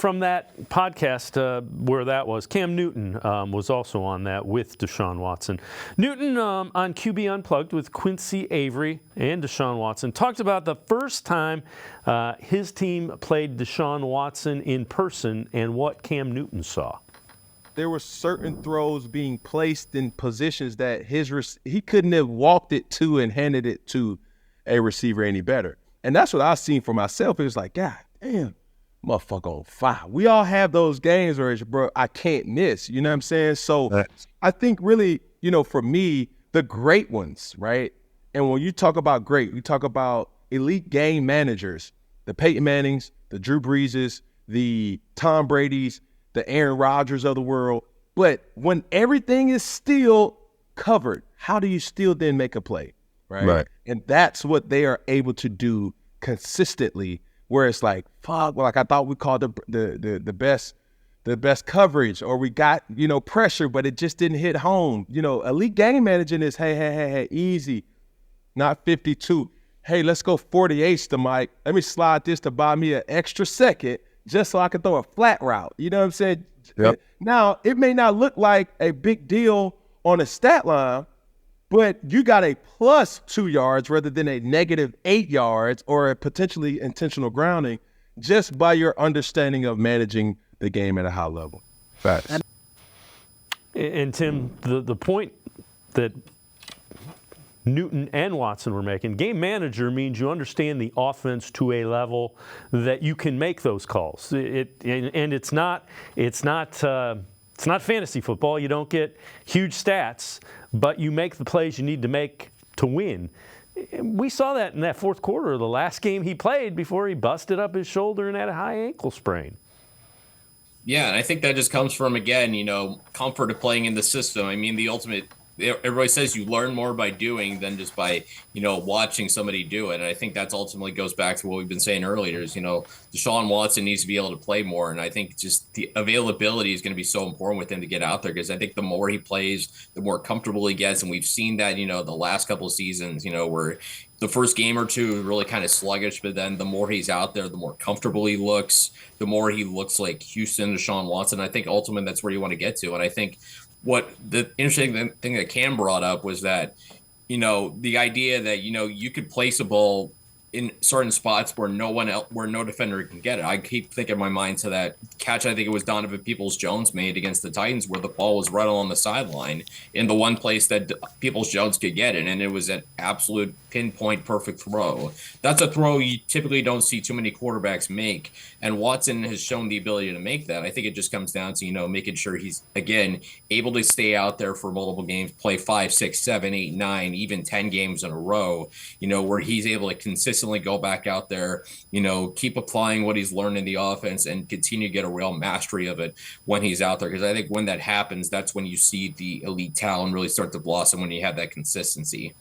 from that podcast where that was, Cam Newton was also on that with Deshaun Watson. Newton on QB Unplugged with Quincy Avery and Deshaun Watson talked about the first time his team played Deshaun Watson in person and what Cam Newton saw. There were certain throws being placed in positions that he couldn't have walked it to and handed it to a receiver any better. And that's what I've seen for myself. It was like, God damn, motherfucker on fire. We all have those games where it's, bro, I can't miss. You know what I'm saying? So I think really, for me, the great ones, right? And when you talk about great, we talk about elite game managers, the Peyton Mannings, the Drew Breeses, the Tom Bradys, the Aaron Rodgers of the world. But when everything is still covered, how do you still then make a play, right? And that's what they are able to do consistently, where it's like, fuck, like I thought we called the best coverage, or we got, pressure, but it just didn't hit home. Elite game managing is, hey, easy, not 52. Hey, let's go 48 to Mike. Let me slide this to buy me an extra second just so I can throw a flat route. You know what I'm saying? Yep. Now, it may not look like a big deal on a stat line, but you got a plus 2 yards rather than a negative 8 yards or a potentially intentional grounding just by your understanding of managing the game at a high level. Facts. And Tim, the point that Newton and Watson were making, game manager means you understand the offense to a level that you can make those calls. It's not fantasy football. You don't get huge stats, but you make the plays you need to make to win. We saw that in that fourth quarter of the last game he played before he busted up his shoulder and had a high ankle sprain. Yeah, and I think that just comes from, again, comfort of playing in the system. I mean, the ultimate – everybody says you learn more by doing than just by, watching somebody do it. And I think that's ultimately goes back to what we've been saying earlier is, Deshaun Watson needs to be able to play more. And I think just the availability is going to be so important with him to get out there, because I think the more he plays, the more comfortable he gets. And we've seen that, the last couple of seasons, where the first game or two is really kind of sluggish, but then the more he's out there, the more comfortable he looks, the more he looks like Houston, Deshaun Watson. I think ultimately that's where you want to get to. And I think what the interesting thing that Cam brought up was that, the idea that, you could place a ball in certain spots where no defender can get it. I keep thinking in my mind to that catch, I think it was Donovan Peoples-Jones made against the Titans, where the ball was right along the sideline in the one place that Peoples-Jones could get it, and it was an absolute pinpoint perfect throw. That's a throw you typically don't see too many quarterbacks make, and Watson has shown the ability to make that. I think it just comes down to, making sure he's, again, able to stay out there for multiple games, play 5, 6, 7, 8, 9, even 10 games in a row, where he's able to consistently go back out there, keep applying what he's learned in the offense and continue to get a real mastery of it when he's out there. Because I think when that happens, that's when you see the elite talent really start to blossom, when you have that consistency.